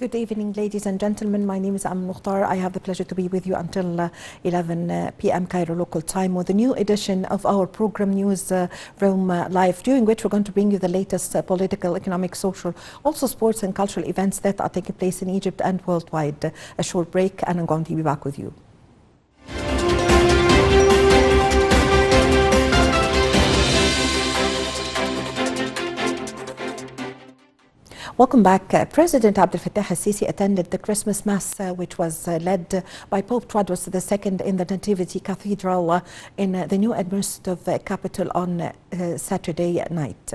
Good evening, ladies and gentlemen. My name is Am Mukhtar. I have the pleasure to be with you until 11 p.m. Cairo local time with a new edition of our program Newsroom Live, during which we're going to bring you the latest political, economic, social, also sports and cultural events that are taking place in Egypt and worldwide. A short break and I'm going to be back with you. Welcome back. President Abdel Fattah al-Sisi attended the Christmas Mass, which was led by Pope Tawadros II in the Nativity Cathedral in the new administrative capital on Saturday night.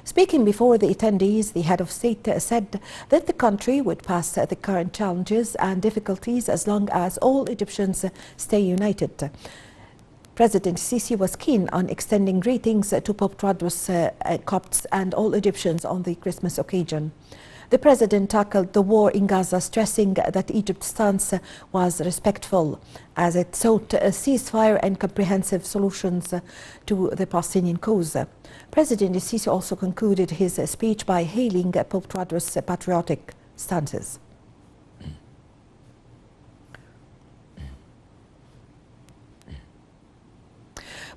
Speaking before the attendees, the head of state said that the country would pass the current challenges and difficulties as long as all Egyptians stay united. President Sisi was keen on extending greetings to Pope Tawadros, Copts and all Egyptians on the Christmas occasion. The president tackled the war in Gaza, stressing that Egypt's stance was respectful as it sought a ceasefire and comprehensive solutions to the Palestinian cause. President Sisi also concluded his speech by hailing Pope Tawadros' patriotic stances.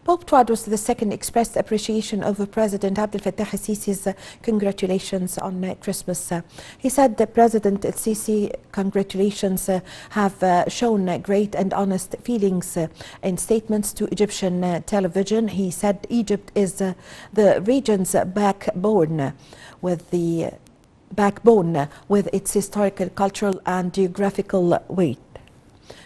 Pope Tawadros II expressed appreciation of President Abdel Fattah al-Sisi's congratulations on Christmas. He said that President al-Sisi congratulations have shown great and honest feelings. In statements to Egyptian television, he said Egypt is the region's backbone with its historical, cultural and geographical weight.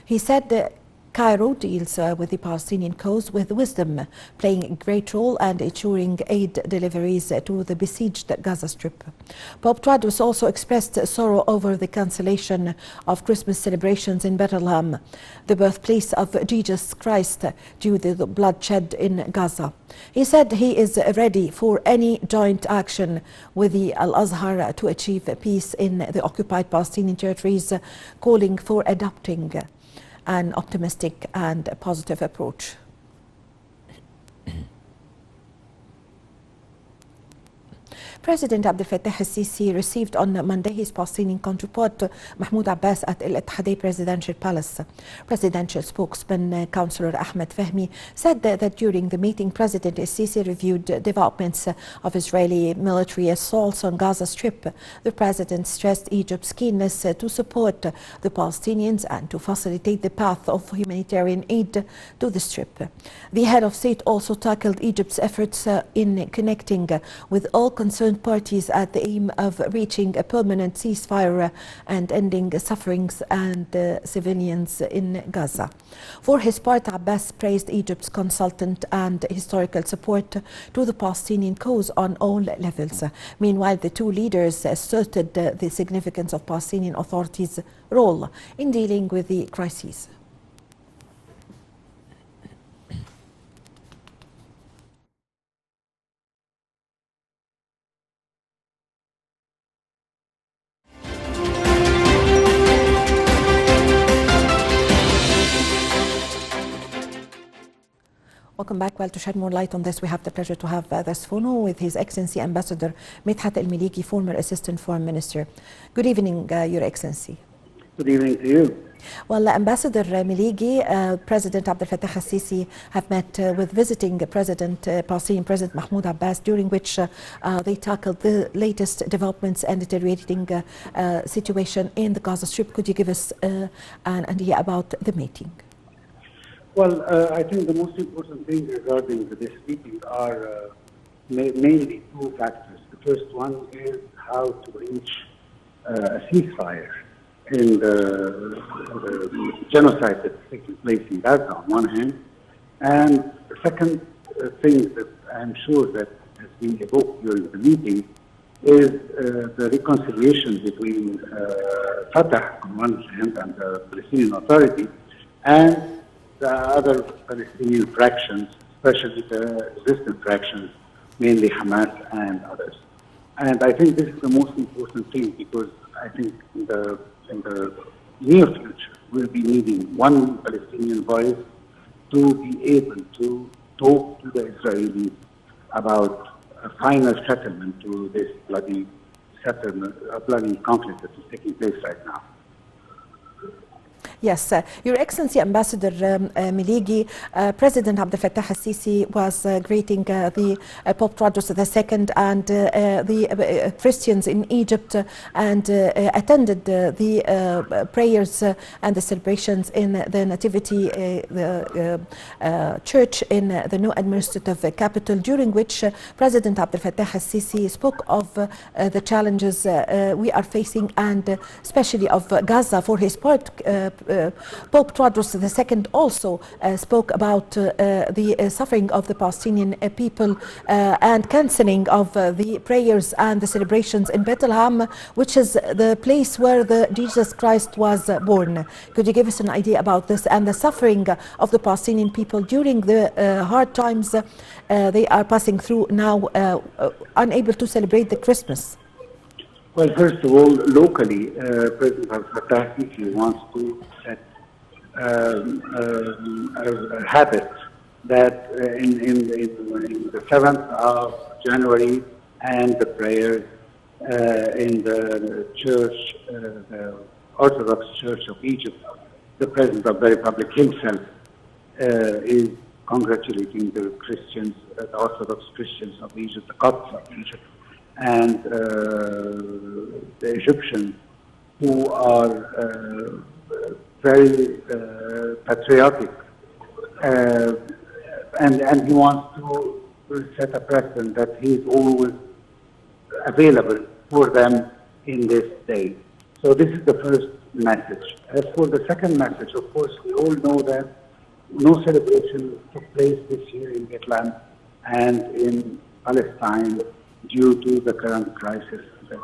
He said Cairo deals with the Palestinian cause with wisdom, playing a great role and ensuring aid deliveries to the besieged Gaza Strip. Pope Tawadros also expressed sorrow over the cancellation of Christmas celebrations in Bethlehem, the birthplace of Jesus Christ, due to the bloodshed in Gaza. He said he is ready for any joint action with the Al-Azhar to achieve peace in the occupied Palestinian territories, calling for adopting an optimistic and positive approach. President Abdel Fattah al-Sisi received on Monday his Palestinian counterpart Mahmoud Abbas at El Ittihadiyya Presidential Palace. Presidential spokesman Councillor Ahmed Fahmy said that during the meeting, President al-Sisi reviewed developments of Israeli military assaults on Gaza Strip. The president stressed Egypt's keenness to support the Palestinians and to facilitate the path of humanitarian aid to the Strip. The head of state also tackled Egypt's efforts in connecting with all concerned parties at the aim of reaching a permanent ceasefire and ending sufferings and civilians in Gaza. For his part, Abbas praised Egypt's consultant and historical support to the Palestinian cause on all levels. Meanwhile, the two leaders asserted the significance of Palestinian authorities' role in dealing with the crises. Welcome back. Well, to shed more light on this, we have the pleasure to have this phone with His Excellency Ambassador Midhat El-Maliki, former Assistant Foreign Minister. Good evening, Your Excellency. Good evening to you. Well, Ambassador Maliki, President Abdel Fattah al-Sisi have met with visiting Palestinian President Mahmoud Abbas, during which they tackled the latest developments and deteriorating situation in the Gaza Strip. Could you give us an idea about the meeting? Well, I think the most important thing regarding this meeting are mainly two factors. The first one is how to reach a ceasefire in the genocide that's taking place in Gaza on one hand, and the second thing that I'm sure that has been evoked during the meeting is the reconciliation between Fatah on one hand and the Palestinian Authority and the other Palestinian fractions, especially the resistant fractions, mainly Hamas and others. And I think this is the most important thing, because I think in the near future we'll be needing one Palestinian voice to be able to talk to the Israelis about a final settlement to this bloody settle a bloody conflict that is taking place right now. Yes, Your Excellency Ambassador Miligi, President Abdel Fattah al-Sisi was greeting the Pope Tawadros II and the Christians in Egypt and attended the prayers and the celebrations in the Nativity Church in the new administrative capital, during which President Abdel Fattah al-Sisi spoke of the challenges we are facing and especially of Gaza. For his part, Pope Tawadros II also spoke about the suffering of the Palestinian people and cancelling of the prayers and the celebrations in Bethlehem, which is the place where Jesus Christ was born. Could you give us an idea about this and the suffering of the Palestinian people during the hard times they are passing through now, unable to celebrate the Christmas? Well, first of all, locally, President Fattah al-Sisi wants to set a habit that in the 7th of January and the prayers in the church, the Orthodox Church of Egypt, the President of the Republic himself is congratulating the Christians, the Orthodox Christians of Egypt, the Copts of Egypt, and the Egyptians who are very patriotic, and he wants to set a precedent that he is always available for them in this day. So this is the first message. As for the second message, of course, we all know that no celebration took place this year in Bethlehem and in Palestine due to the current crisis that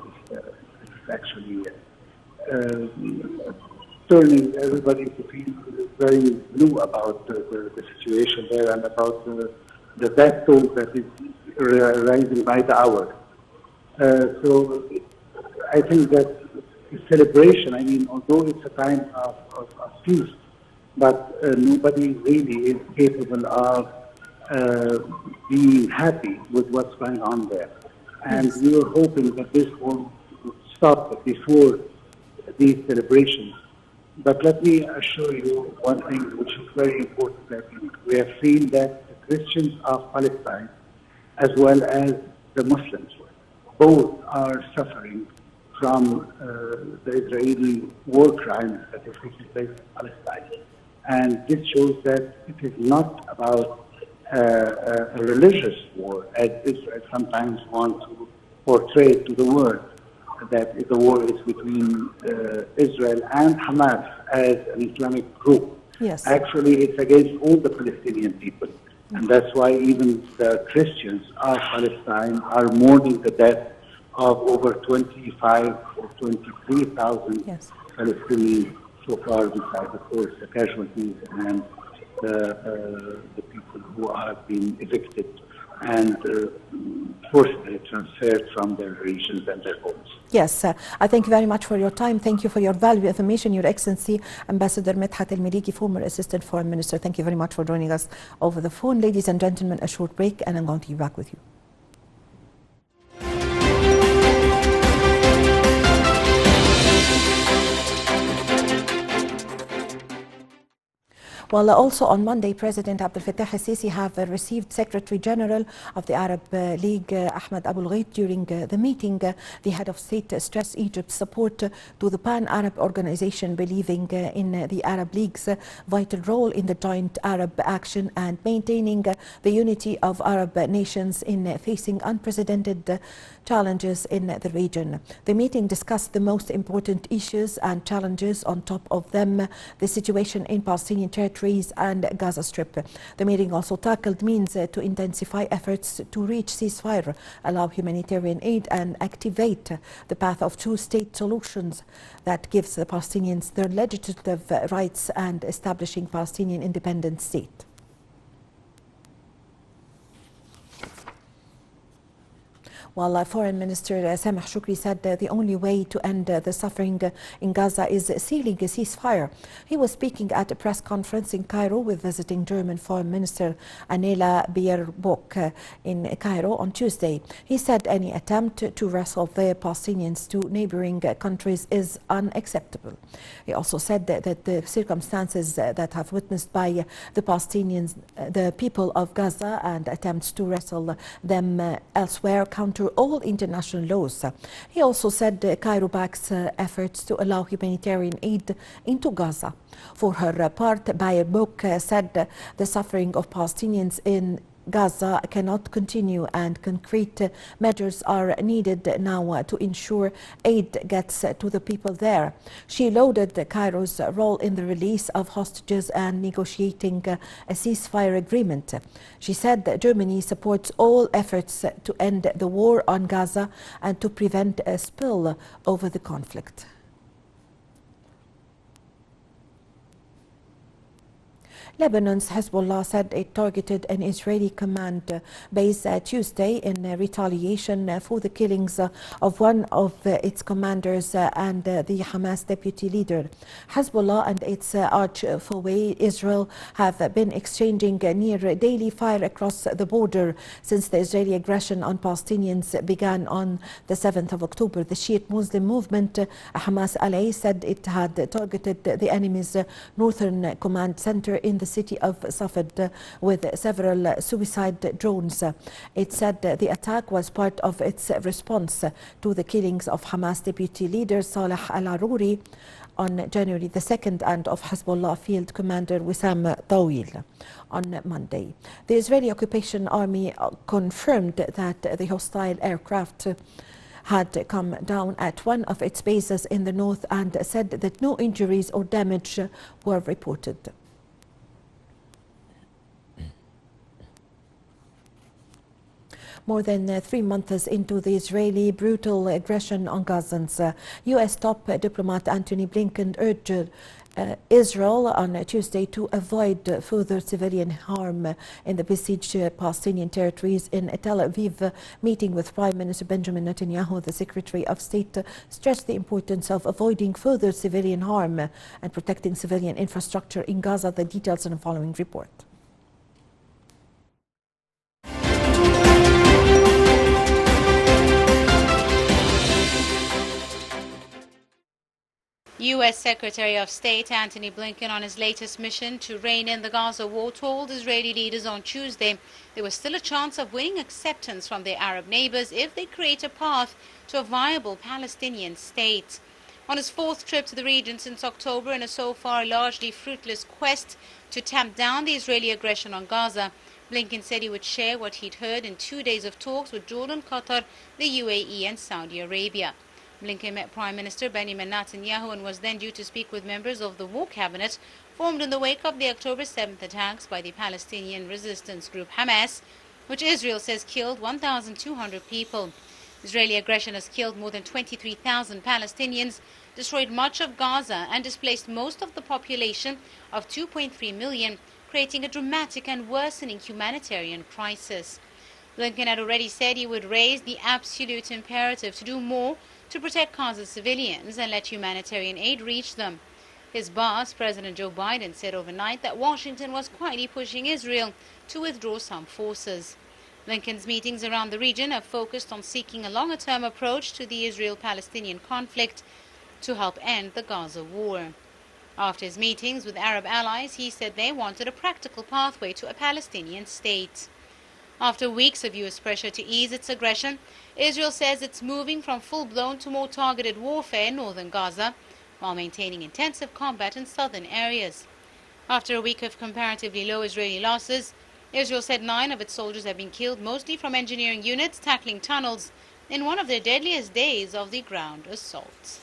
is actually turning everybody to feel very blue about the situation there and about the death toll that is rising by the hour. So I think that celebration, I mean, although it's a time of feast, but nobody really is capable of being happy with what's going on there. And we are hoping that this will stop before these celebrations. But let me assure you one thing which is very important. I think we have seen that the Christians of Palestine, as well as the Muslims, both are suffering from the Israeli war crimes that are taking place in Palestine. And this shows that it is not about a religious war, as Israel sometimes wants to portray to the world, that the war is between Israel and Hamas as an Islamic group. Yes. Actually, it's against all the Palestinian people. And that's why even the Christians of Palestine are mourning the death of over 25 or 23,000 Palestinians so far, besides, of course, the casualties and the people who have been evicted and forcibly transferred from their regions and their homes. Yes, I thank you very much for your time. Thank you for your valuable information, Your Excellency Ambassador Medhat El-Miligi, former Assistant Foreign Minister. Thank you very much for joining us over the phone. Ladies and gentlemen, a short break and I'm going to be back with you. Well, also on Monday, President Abdel Fattah al-Sisi have received Secretary General of the Arab League, Ahmed Abul Gheit. During the meeting, the head of state stressed Egypt's support to the Pan-Arab organization, believing in the Arab League's vital role in the joint Arab action and maintaining the unity of Arab nations in facing unprecedented challenges in the region. The meeting discussed the most important issues and challenges, on top of them the situation in Palestinian territories and Gaza Strip. The meeting also tackled means to intensify efforts to reach ceasefire, allow humanitarian aid and activate the path of two-state solutions that gives the Palestinians their legislative rights and establishing Palestinian independent state. While Foreign Minister Sameh Shukri said the only way to end the suffering in Gaza is sealing a ceasefire. He was speaking at a press conference in Cairo with visiting German Foreign Minister Annela Baerbock in Cairo on Tuesday. He said any attempt to wrestle the Palestinians to neighboring countries is unacceptable. He also said that the circumstances that have witnessed by the Palestinians, the people of Gaza, and attempts to wrestle them elsewhere counter all international laws. He also said Cairo backs efforts to allow humanitarian aid into Gaza. For her part, Baerbock said the suffering of Palestinians in Gaza cannot continue and concrete measures are needed now to ensure aid gets to the people there. She lauded Cairo's role in the release of hostages and negotiating a ceasefire agreement. She said Germany supports all efforts to end the war on Gaza and to prevent a spill over the conflict. Lebanon's Hezbollah said it targeted an Israeli command base Tuesday in retaliation for the killings of one of its commanders and the Hamas deputy leader. Hezbollah and its arch foe Israel have been exchanging near daily fire across the border since the Israeli aggression on Palestinians began on the 7th of October. The Shiite Muslim movement, Hamas ally, said it had targeted the enemy's northern command center in the city of Safed with several suicide drones. It said the attack was part of its response to the killings of Hamas deputy leader Saleh al-Aruri on January the 2nd and of Hezbollah field commander Wissam Tawil on Monday. The Israeli occupation army confirmed that the hostile aircraft had come down at one of its bases in the north and said that no injuries or damage were reported. More than 3 months into the Israeli brutal aggression on Gazans, U.S. top diplomat Antony Blinken urged Israel on Tuesday to avoid further civilian harm in the besieged Palestinian territories. In a Tel Aviv meeting with Prime Minister Benjamin Netanyahu, the Secretary of State stressed the importance of avoiding further civilian harm and protecting civilian infrastructure in Gaza. The details in the following report. U.S. Secretary of State Antony Blinken, on his latest mission to rein in the Gaza war, told Israeli leaders on Tuesday there was still a chance of winning acceptance from their Arab neighbors if they create a path to a viable Palestinian state. On his fourth trip to the region since October in a so far largely fruitless quest to tamp down the Israeli aggression on Gaza, Blinken said he would share what he'd heard in 2 days of talks with Jordan, Qatar, the UAE and Saudi Arabia. Blinken met Prime Minister Benjamin Netanyahu and was then due to speak with members of the war cabinet formed in the wake of the October 7th attacks by the Palestinian resistance group Hamas, which Israel says killed 1,200 people. Israeli aggression has killed more than 23,000 Palestinians, destroyed much of Gaza and displaced most of the population of 2.3 million, creating a dramatic and worsening humanitarian crisis. Blinken had already said he would raise the absolute imperative to do more to protect Gaza's civilians and let humanitarian aid reach them. His boss, President Joe Biden, said overnight that Washington was quietly pushing Israel to withdraw some forces. Blinken's meetings around the region have focused on seeking a longer-term approach to the Israel-Palestinian conflict to help end the Gaza war. After his meetings with Arab allies, he said they wanted a practical pathway to a Palestinian state. After weeks of U.S. pressure to ease its aggression, Israel says it's moving from full-blown to more targeted warfare in northern Gaza, while maintaining intensive combat in southern areas. After a week of comparatively low Israeli losses, Israel said 9 of its soldiers have been killed, mostly from engineering units tackling tunnels, in one of their deadliest days of the ground assault.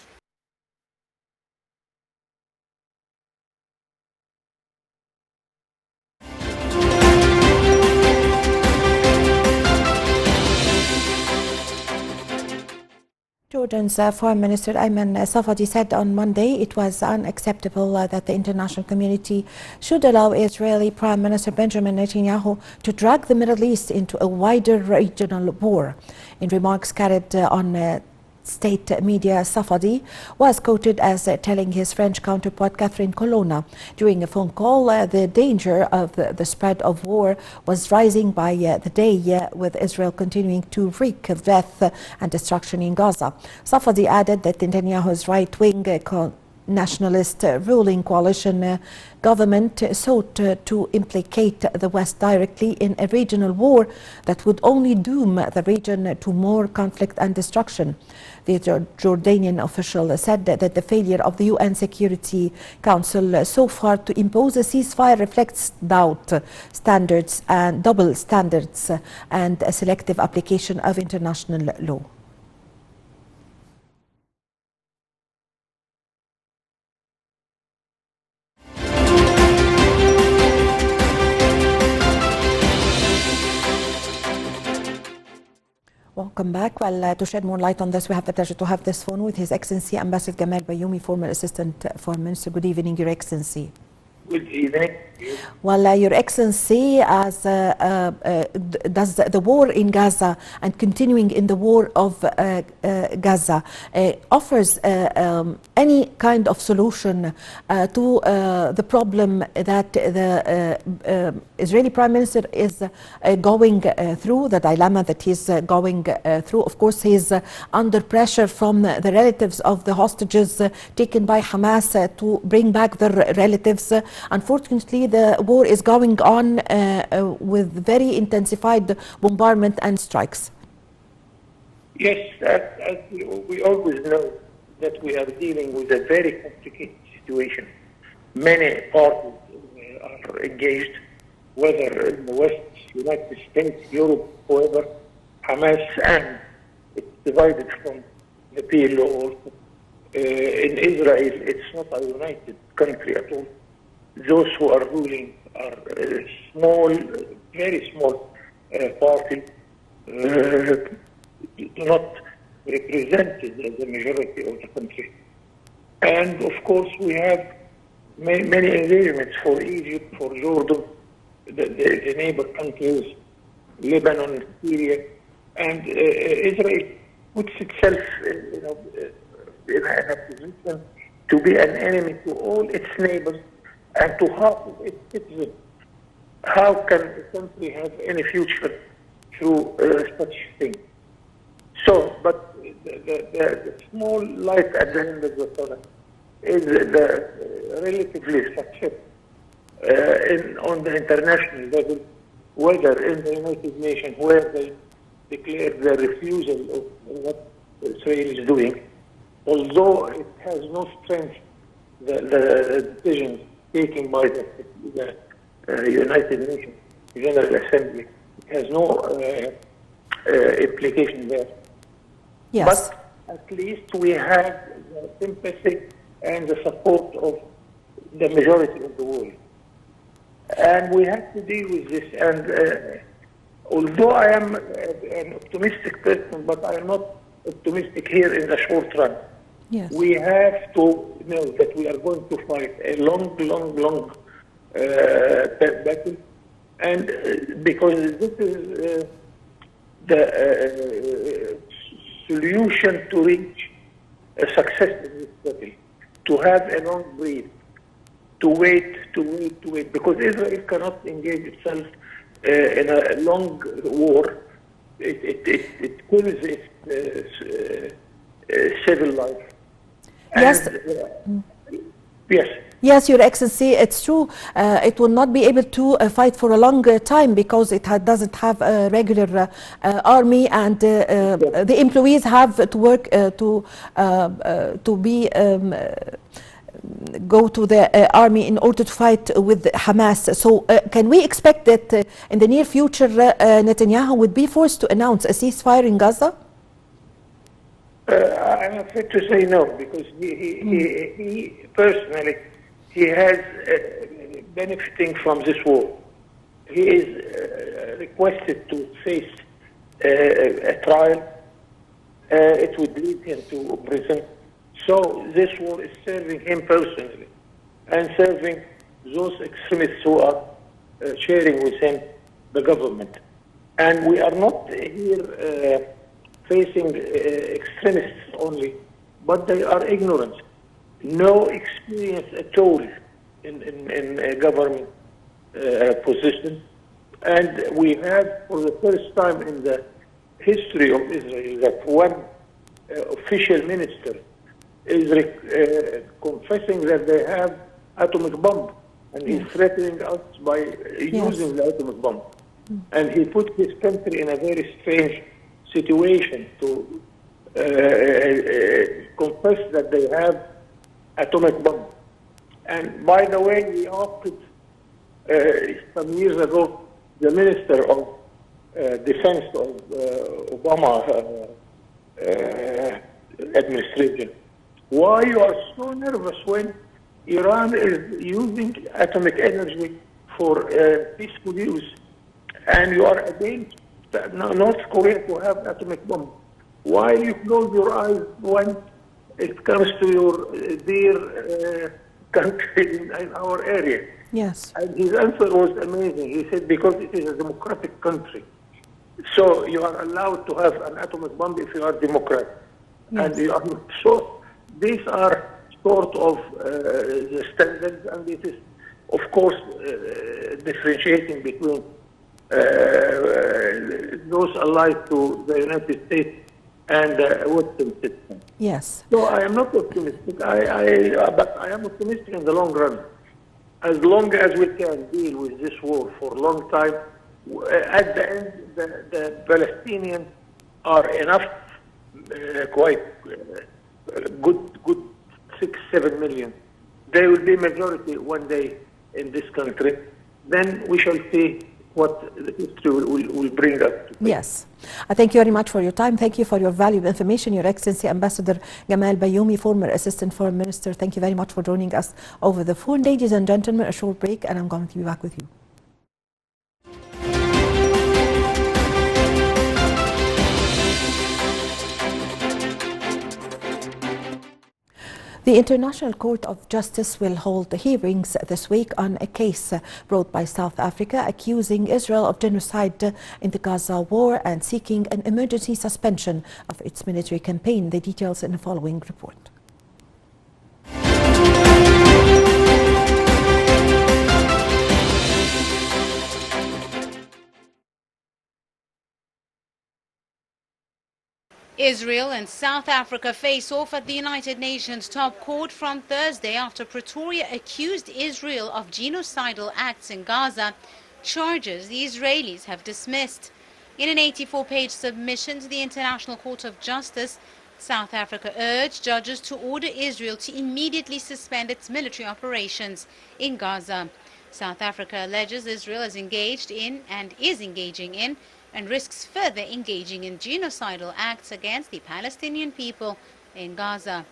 Jordan's Foreign Minister Ayman Safadi said on Monday it was unacceptable that the international community should allow Israeli Prime Minister Benjamin Netanyahu to drag the Middle East into a wider regional war. In remarks carried on state media, Safadi was quoted as telling his French counterpart Catherine Colonna during a phone call the danger of the spread of war was rising by the day, with Israel continuing to wreak death and destruction in Gaza. Safadi added that Netanyahu's right-wing nationalist ruling coalition government sought to implicate the West directly in a regional war that would only doom the region to more conflict and destruction. The Jordanian official said that the failure of the UN Security Council so far to impose a ceasefire reflects doubt, standards and double standards, and a selective application of international law. Welcome back. Well, to shed more light on this, we have the pleasure to have this phone with His Excellency Ambassador Gamal Bayoumi, former Assistant Foreign Minister. Good evening, Your Excellency. Good evening. Well, Your Excellency, as does the war in Gaza and continuing in the war of Gaza offers any kind of solution to the problem that the Israeli Prime Minister is going through, the dilemma that he's going through? Of course, he's under pressure from the relatives of the hostages taken by Hamas to bring back their relatives. Unfortunately, the war is going on with very intensified bombardment and strikes. Yes, as we always know that we are dealing with a very complicated situation. Many parties are engaged, whether in the West, United States, Europe, whoever, Hamas, and it's divided from the PLO also. In Israel, it's not a united country at all. Those who are ruling are a small, very small party, do not represent the majority of the country. And of course, we have many engagements for Egypt, for Jordan, the neighbor countries, Lebanon, Syria, and Israel puts itself in a position to be an enemy to all its neighbors and to half of its citizens. How can a country have any future through such things? So, but the small light at the end of the tunnel is the relatively success on the international level, whether in the United Nations, where they declared the refusal of what Israel is doing, although it has no strength, the decisions taken by the United Nations General Assembly, it has no implication there. Yes. But at least we have the sympathy and the support of the majority of the world. And we have to deal with this. And although I am an optimistic person, but I am not optimistic here in the short run. Yes. We have to know that we are going to fight a long battle. And because this is the solution to reach a success in this battle, to have a long breath, to wait, because Israel cannot engage itself in a long war. It kills its civil life. Yes. And, yes. Yes, Your Excellency, it's true. It will not be able to fight for a long time because it doesn't have a regular army, and the employees have to work go to the army in order to fight with Hamas. So can we expect that in the near future Netanyahu would be forced to announce a ceasefire in Gaza? I'm afraid to say no, because he personally, he has benefiting from this war. He is requested to face a trial, it would lead him to prison. So this war is serving him personally and serving those extremists who are sharing with him the government. And we are not here facing extremists only, but they are ignorant, no experience at all in a government position. And we have, for the first time in the history of Israel, that one official minister is confessing that they have atomic bomb, and he's threatening us by using the atomic bomb. And he put his country in a very strange situation to confess that they have atomic bomb. And by the way, we asked some years ago the Minister of Defense of Obama administration, why you are so nervous when Iran is using atomic energy for peaceful use, and you are against North Korea to have atomic bomb. Why you close your eyes when it comes to your dear country in our area? Yes. And his answer was amazing. He said, because it is a democratic country. So you are allowed to have an atomic bomb if you are Democrat. Yes. And you are not. So these are sort of the standards, and it is, of course, differentiating between those allied to the United States and the Western system. Yes. So I am not optimistic, but I am optimistic in the long run. As long as we can deal with this war for a long time, at the end, the Palestinians are enough, quite good 6-7 million. They will be majority one day in this country. Then we shall see what the history will bring us to. Yes. I thank you very much for your time. Thank you for your valuable information. Your Excellency Ambassador Gamal Bayoumi, former Assistant Foreign Minister, thank you very much for joining us over the phone. Ladies and gentlemen, a short break and I'm going to be back with you. The International Court of Justice will hold hearings this week on a case brought by South Africa accusing Israel of genocide in the Gaza war and seeking an emergency suspension of its military campaign. The details in the following report. Israel and South Africa face off at the United Nations top court from Thursday after Pretoria accused Israel of genocidal acts in Gaza, charges the Israelis have dismissed. In an 84-page submission to the International Court of Justice, South Africa urged judges to order Israel to immediately suspend its military operations in Gaza. South Africa alleges Israel is engaged in and is engaging in and risks further engaging in genocidal acts against the Palestinian people in Gaza.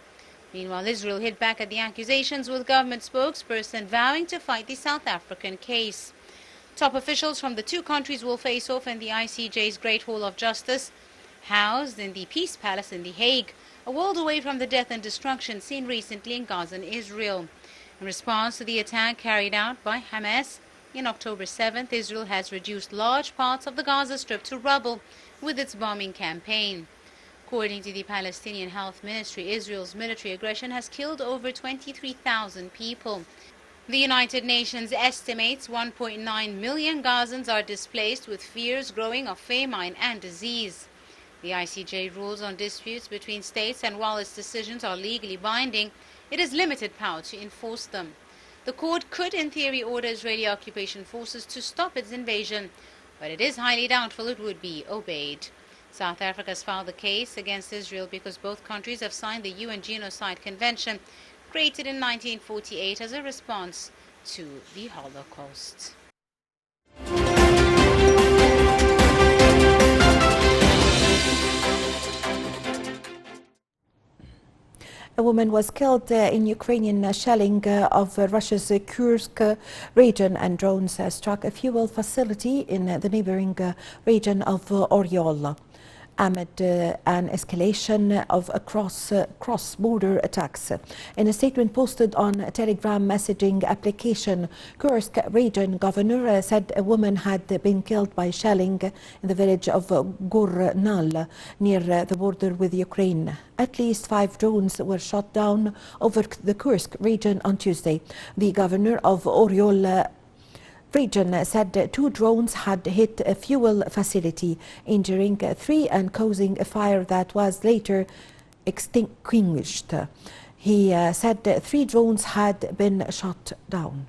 Meanwhile, Israel hit back at the accusations, with government spokesperson vowing to fight the South African case. Top officials from the two countries will face off in the ICJ's Great Hall of Justice, housed in the Peace Palace in The Hague, a world away from the death and destruction seen recently in Gaza and Israel. In response to the attack carried out by Hamas, in October 7th, Israel has reduced large parts of the Gaza Strip to rubble with its bombing campaign. According to the Palestinian Health Ministry, Israel's military aggression has killed over 23,000 people. The United Nations estimates 1.9 million Gazans are displaced, with fears growing of famine and disease. The ICJ rules on disputes between states, and while its decisions are legally binding, it has limited power to enforce them. The court could, in theory, order Israeli occupation forces to stop its invasion, but it is highly doubtful it would be obeyed. South Africa has filed the case against Israel because both countries have signed the UN Genocide Convention, created in 1948 as a response to the Holocaust. A woman was killed in Ukrainian shelling of Russia's Kursk region, and drones struck a fuel facility in the neighboring region of Oryol. amid an escalation of cross-border attacks. In a statement posted on a Telegram messaging application, Kursk region governor said a woman had been killed by shelling in the village of Gornal near the border with Ukraine. At least 5 drones were shot down over the Kursk region on Tuesday. The governor of Oryol region said 2 drones had hit a fuel facility, injuring 3 and causing a fire that was later extinguished. He said 3 drones had been shot down.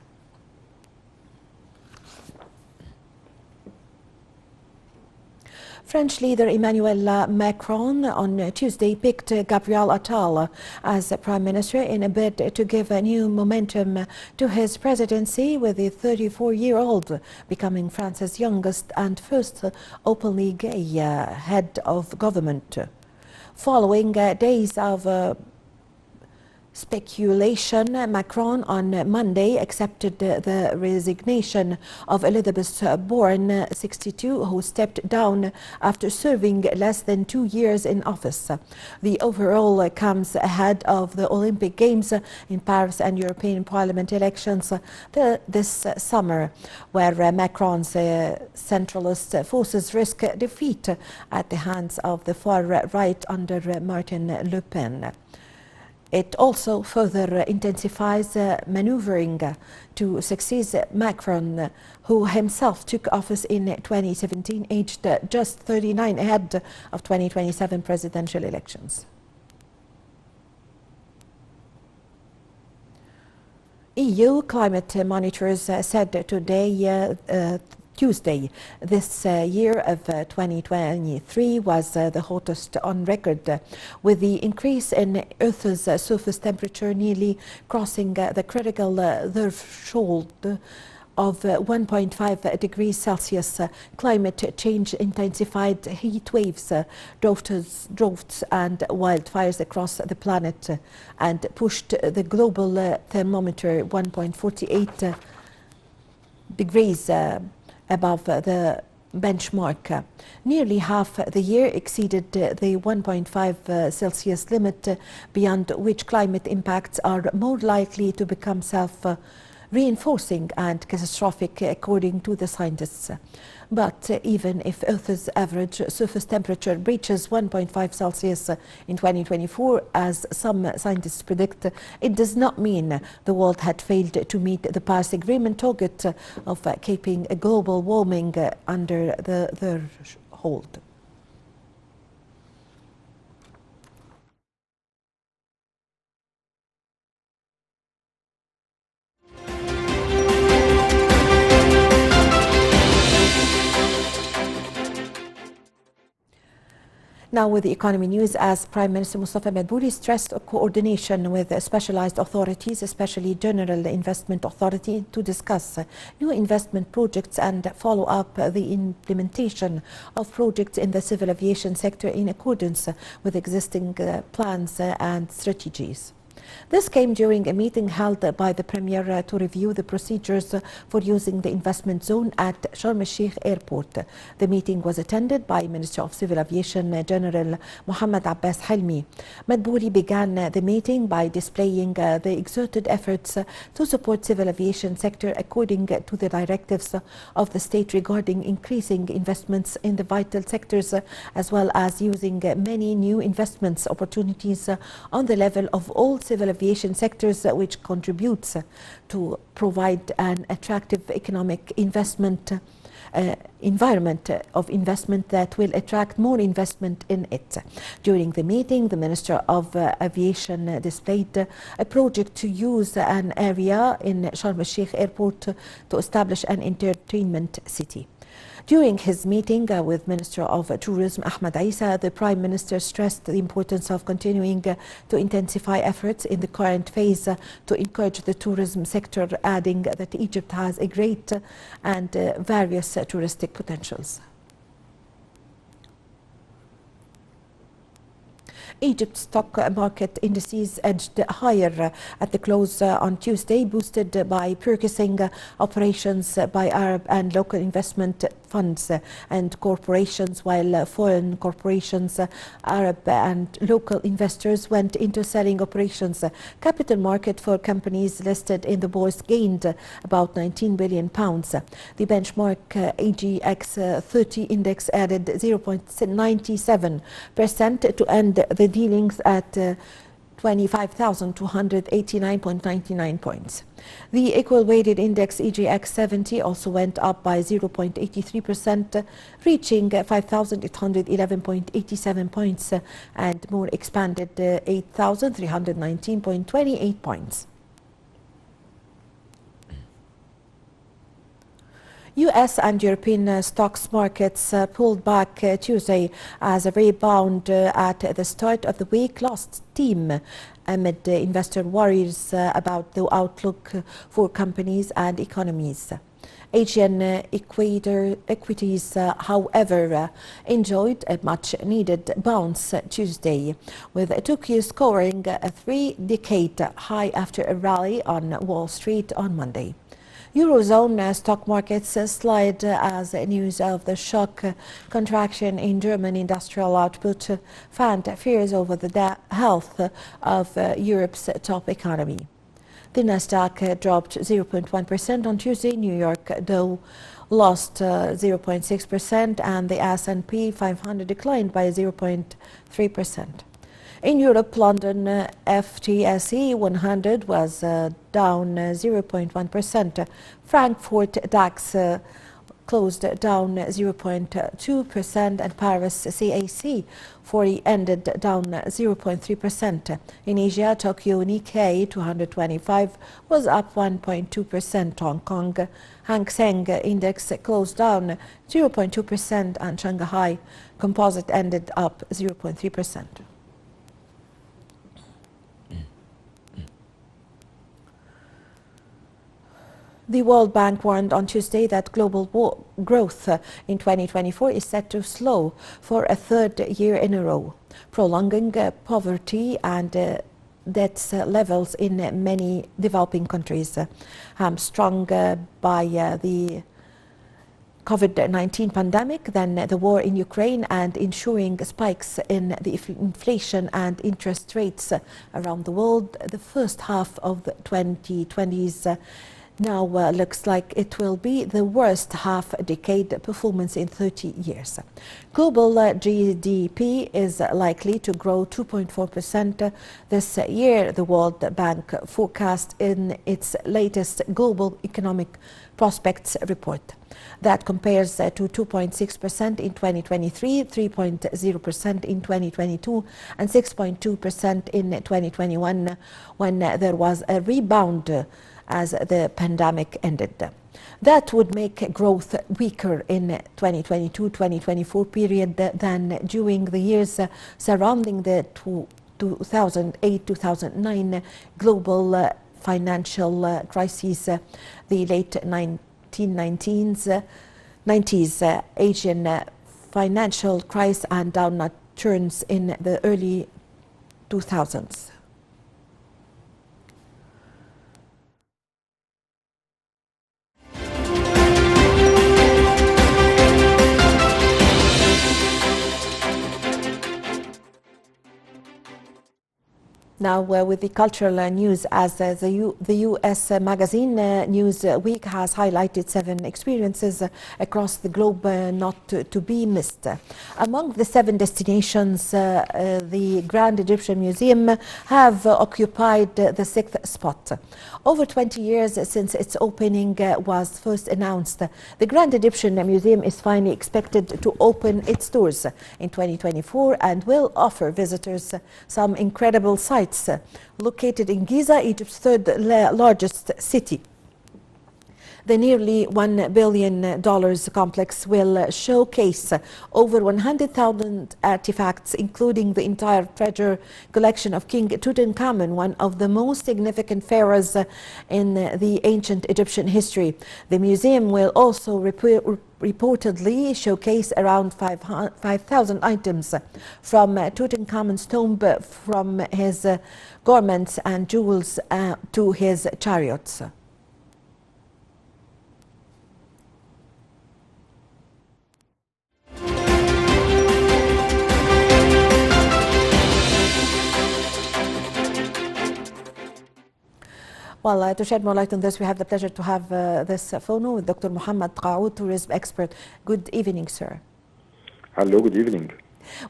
French leader Emmanuel Macron on Tuesday picked Gabriel Attal as Prime Minister in a bid to give a new momentum to his presidency, with the 34-year-old becoming France's youngest and first openly gay head of government. Following days of speculation, Macron on Monday accepted the resignation of Elizabeth Borne, 62, who stepped down after serving less than 2 years in office. The overall comes ahead of the Olympic Games in Paris and European Parliament elections this summer, where Macron's centralist forces risk defeat at the hands of the far right under Marine Le Pen. It also further intensifies maneuvering to succeed Macron, who himself took office in 2017, aged just 39, ahead of 2027 presidential elections. EU climate monitors said today, Tuesday, this year of 2023 was the hottest on record, with the increase in Earth's surface temperature nearly crossing the critical threshold of 1.5 degrees Celsius. Climate change intensified heat waves, droughts and wildfires across the planet, and pushed the global thermometer 1.48 degrees above the benchmark. Nearly half the year exceeded the 1.5 Celsius limit, beyond which climate impacts are more likely to become self-reinforcing and catastrophic, according to the scientists. But even if Earth's average surface temperature reaches 1.5 Celsius in 2024, as some scientists predict, it does not mean the world had failed to meet the Paris Agreement target of keeping global warming under the threshold. Now with the economy news, as Prime Minister Mustafa Madbouli stressed coordination with specialized authorities, especially General Investment Authority, to discuss new investment projects and follow up the implementation of projects in the civil aviation sector in accordance with existing plans and strategies. This came during a meeting held by the Premier to review the procedures for using the investment zone at Sharm el-Sheikh Airport. The meeting was attended by Minister of Civil Aviation General Mohammed Abbas Helmi. Madbouli began the meeting by displaying the exerted efforts to support civil aviation sector according to the directives of the state regarding increasing investments in the vital sectors, as well as using many new investments opportunities on the level of all civil aviation sectors, which contributes to provide an attractive economic investment environment of investment that will attract more investment in it. During the meeting, the Minister of Aviation displayed a project to use an area in Sharm el-Sheikh Airport to establish an entertainment city. During his meeting with Minister of Tourism Ahmed Isa, the Prime Minister stressed the importance of continuing to intensify efforts in the current phase to encourage the tourism sector, adding that Egypt has a great and various touristic potentials. Egypt's stock market indices edged higher at the close on Tuesday, boosted by purchasing operations by Arab and local investment funds and corporations, while foreign corporations, Arab and local investors went into selling operations. Capital market for companies listed in the bourse gained about £19 billion. The benchmark AGX 30 index added 0.97% to end the dealings at 25,289.99 points. The equal-weighted index EGX 70 also went up by 0.83%, reaching 5,811.87 points and more expanded 8,319.28 points. U.S. and European stocks markets pulled back Tuesday as a rebound at the start of the week lost steam amid investor worries about the outlook for companies and economies. Asian equities, however, enjoyed a much-needed bounce Tuesday, with Tokyo scoring a three-decade high after a rally on Wall Street on Monday. Eurozone stock markets slide as news of the shock contraction in German industrial output fanned fears over the health of Europe's top economy. The Nasdaq dropped 0.1% on Tuesday. New York Dow lost 0.6%, and the S&P 500 declined by 0.3%. In Europe, London FTSE 100 was down 0.1%. Frankfurt DAX closed down 0.2%, and Paris CAC 40 ended down 0.3%. In Asia, Tokyo Nikkei 225 was up 1.2%. Hong Kong Hang Seng Index closed down 0.2%, and Shanghai Composite ended up 0.3%. The World Bank warned on Tuesday that global growth in 2024 is set to slow for a third year in a row, prolonging poverty and debt levels in many developing countries, hamstrung by the COVID-19 pandemic, then the war in Ukraine, and ensuing spikes in the inflation and interest rates around the world. The first half of the 2020s now looks like it will be the worst half-decade performance in 30 years. Global GDP is likely to grow 2.4% this year, the World Bank forecast in its latest Global Economic Prospects report. That compares to 2.6% in 2023, 3.0% in 2022, and 6.2% in 2021, when there was a rebound as the pandemic ended. That would make growth weaker in 2022-2024 period than during the years surrounding the 2008-2009 global financial crisis, the late 1990s, Asian financial crisis, and downturns in the early 2000s. Now with the cultural news, as the U.S. magazine Newsweek has highlighted 7 experiences across the globe not to be missed. Among the 7 destinations, the Grand Egyptian Museum have occupied the 6th spot. Over 20 years since its opening was first announced, the Grand Egyptian Museum is finally expected to open its doors in 2024 and will offer visitors some incredible sights. Located in Giza, Egypt's 3rd largest city. The nearly $1 billion complex will showcase over 100,000 artifacts, including the entire treasure collection of King Tutankhamun, one of the most significant pharaohs in the ancient Egyptian history. The museum will also reportedly showcase around 5,000 items from Tutankhamun's tomb, from his garments and jewels to his chariots. Well, to shed more light on this, we have the pleasure to have this phone with Dr. Mohammed Qaoud, tourism expert. Good evening, sir. Hello, good evening.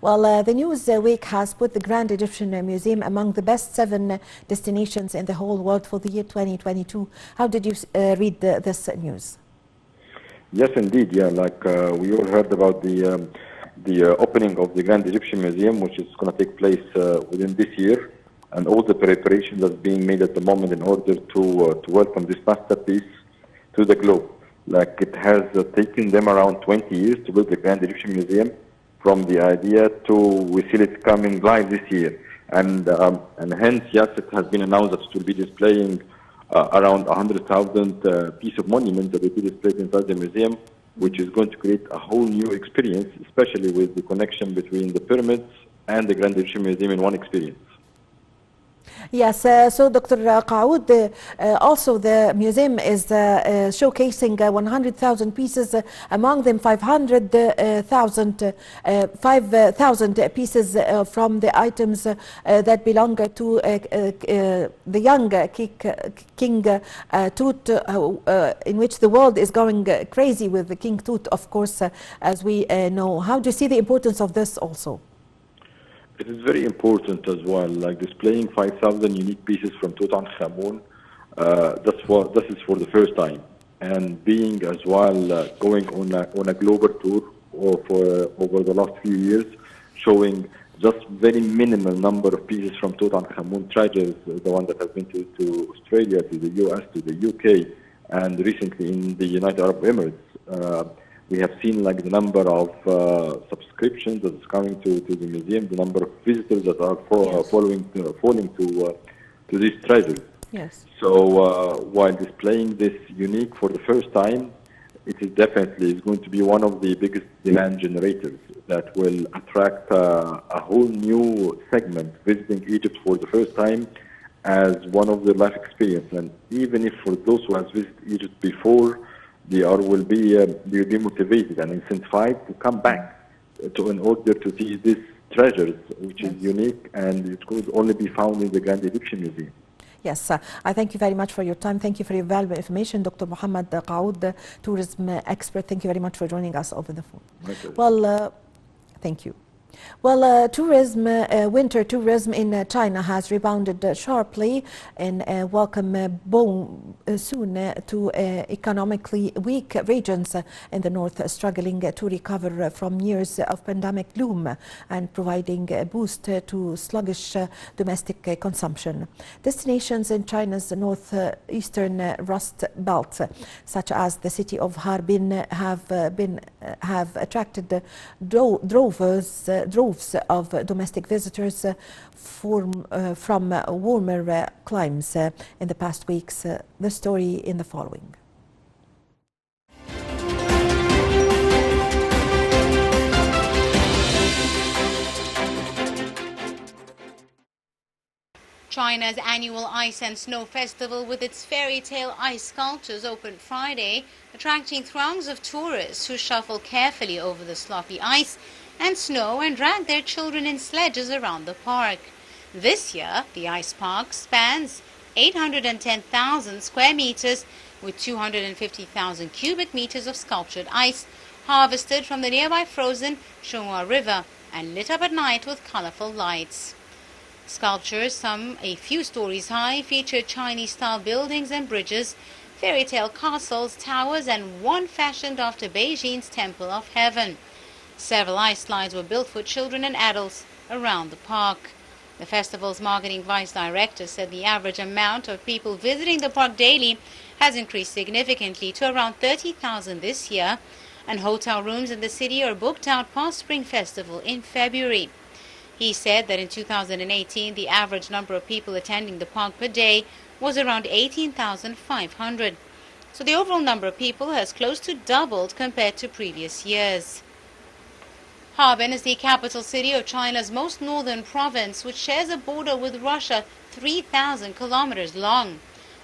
Well, the News Week has put the Grand Egyptian Museum among the best 7 destinations in the whole world for the year 2022. How did you read this news? Yes, indeed. Yeah, like we all heard about the opening of the Grand Egyptian Museum, which is going to take place within this year, and all the preparations that's being made at the moment in order to welcome this masterpiece to the globe. Like it has taken them around 20 years to build the Grand Egyptian Museum, from the idea to we see it coming live this year, and hence yes, it has been announced that it will be displaying around 100,000 piece of monuments that will be displayed inside the museum, which is going to create a whole new experience, especially with the connection between the pyramids and the Grand Egyptian Museum in one experience. Yes, so Dr. Qaoud, also the museum is showcasing 100,000 pieces, among them 5,000 pieces from the items that belong to the young King Tut, in which the world is going crazy with the King Tut, of course, as we know. How do you see the importance of this also? It is very important as well, like displaying 5,000 unique pieces from Tutankhamun. This is for the first time, and being as well going on a global tour over the last few years, showing just very minimal number of pieces from Tutankhamun treasures, the one that has been to Australia, to the US, to the UK, and recently in the United Arab Emirates. We have seen like the number of subscriptions that is coming to the museum, the number of visitors that are falling to these treasures. Yes. So while displaying this unique for the first time, it is definitely going to be one of the biggest demand generators that will attract a whole new segment visiting Egypt for the first time as one of their life experience. And even if for those who have visited Egypt before, they will be motivated and incentivized to come back in order to see these treasures, which is unique, and it could only be found in the Grand Egyptian Museum. Yes, I thank you very much for your time. Thank you for your valuable information, Dr. Mohammed Qaoud, tourism expert. Thank you very much for joining us over the phone. Well, thank you. Well, winter tourism in China has rebounded sharply and welcome boom soon to economically weak regions in the north, struggling to recover from years of pandemic gloom and providing a boost to sluggish domestic consumption. Destinations in China's northeastern Rust Belt, such as the city of Harbin, have attracted droves of domestic visitors from warmer climes in the past weeks. The story in the following. China's annual Ice and Snow Festival with its fairy tale ice sculptures opened Friday, attracting throngs of tourists who shuffle carefully over the sloppy ice and snow and drag their children in sledges around the park. This year, the ice park spans 810,000 square meters with 250,000 cubic meters of sculptured ice harvested from the nearby frozen Shonghua River and lit up at night with colorful lights. Sculptures, some a few stories high, feature Chinese-style buildings and bridges, fairy tale castles, towers, and one fashioned after Beijing's Temple of Heaven. Several ice slides were built for children and adults around the park. The festival's marketing vice director said the average amount of people visiting the park daily has increased significantly to around 30,000 this year, and hotel rooms in the city are booked out past Spring Festival in February. He said that in 2018, the average number of people attending the park per day was around 18,500. So the overall number of people has close to doubled compared to previous years. Harbin is the capital city of China's most northern province, which shares a border with Russia 3,000 kilometers long.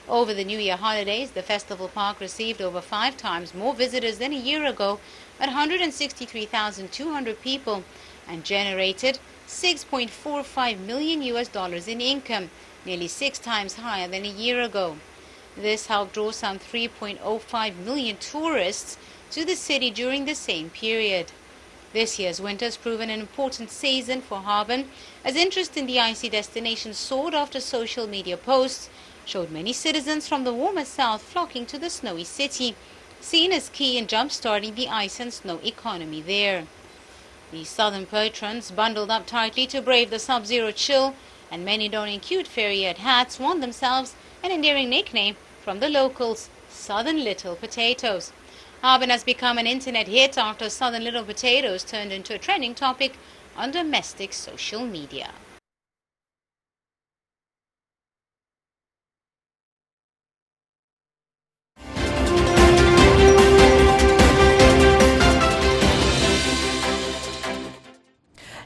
Over the New Year holidays, the festival park received over 5 times more visitors than a year ago, at 163,200 people, and generated $6.45 million in income, nearly 6 times higher than a year ago. This helped draw some 3.05 million tourists to the city during the same period. This year's winter has proven an important season for Harbin, as interest in the icy destination soared after social media posts showed many citizens from the warmer south flocking to the snowy city, seen as key in jump-starting the ice and snow economy there. The southern patrons bundled up tightly to brave the sub-zero chill, and many donning cute fairy hat hats won themselves an endearing nickname from the locals, Southern Little Potatoes. Harbin has become an internet hit after Southern Little Potatoes turned into a trending topic on domestic social media.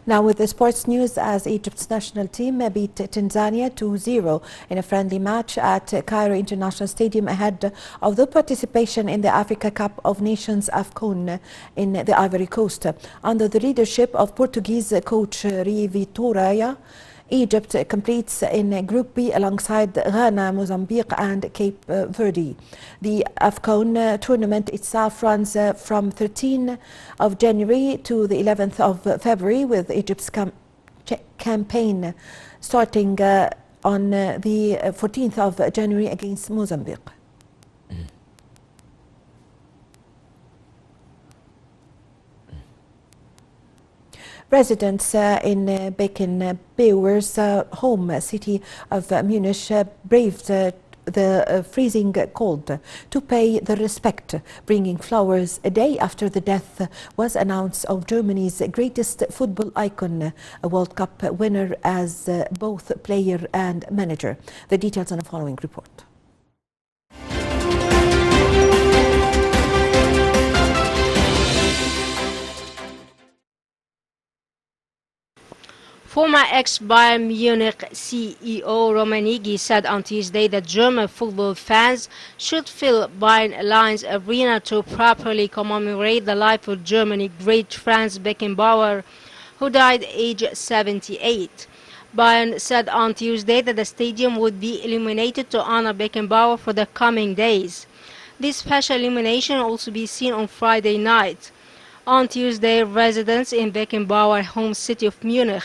Now with the sports news, as Egypt's national team beat Tanzania 2-0 in a friendly match at Cairo International Stadium ahead of the participation in the Africa Cup of Nations AFCON in the Ivory Coast. Under the leadership of Portuguese coach Rui Vitória, Egypt completes in Group B alongside Ghana, Mozambique and Cape Verde. The AFCON tournament itself runs from 13th of January to the 11th of February, with Egypt's campaign starting on the 14th of January against Mozambique. Residents in Beckenbauer's home city of Munich braved the freezing cold to pay the respect, bringing flowers a day after the death was announced of Germany's greatest football icon, a World Cup winner as both player and manager. The details on the following report. Former ex-Bayern Munich CEO Rummenigge said on Tuesday that German football fans should fill Bayern Allianz Arena to properly commemorate the life of Germany great Franz Beckenbauer, who died aged 78. Bayern said on Tuesday that the stadium would be illuminated to honor Beckenbauer for the coming days. This special illumination will also be seen on Friday night. On Tuesday, residents in Beckenbauer's home city of Munich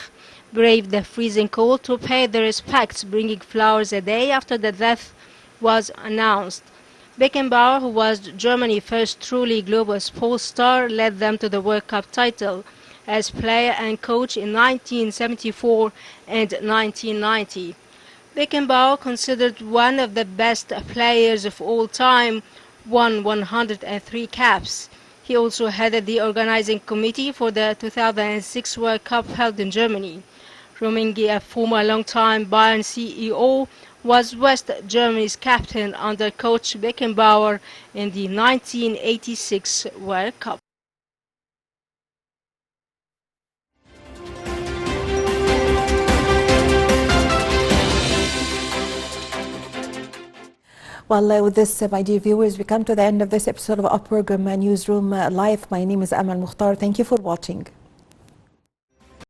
braved the freezing cold to pay their respects, bringing flowers a day after the death was announced. Beckenbauer, who was Germany's first truly global sports star, led them to the World Cup title as player and coach in 1974 and 1990. Beckenbauer, considered one of the best players of all time, won 103 caps. He also headed the organizing committee for the 2006 World Cup held in Germany. Rummenigge, a former long-time Bayern CEO, was West Germany's captain under coach Beckenbauer in the 1986 World Cup. Well, with this, my dear viewers, we come to the end of this episode of our program, Newsroom Live. My name is Amal Mukhtar. Thank you for watching.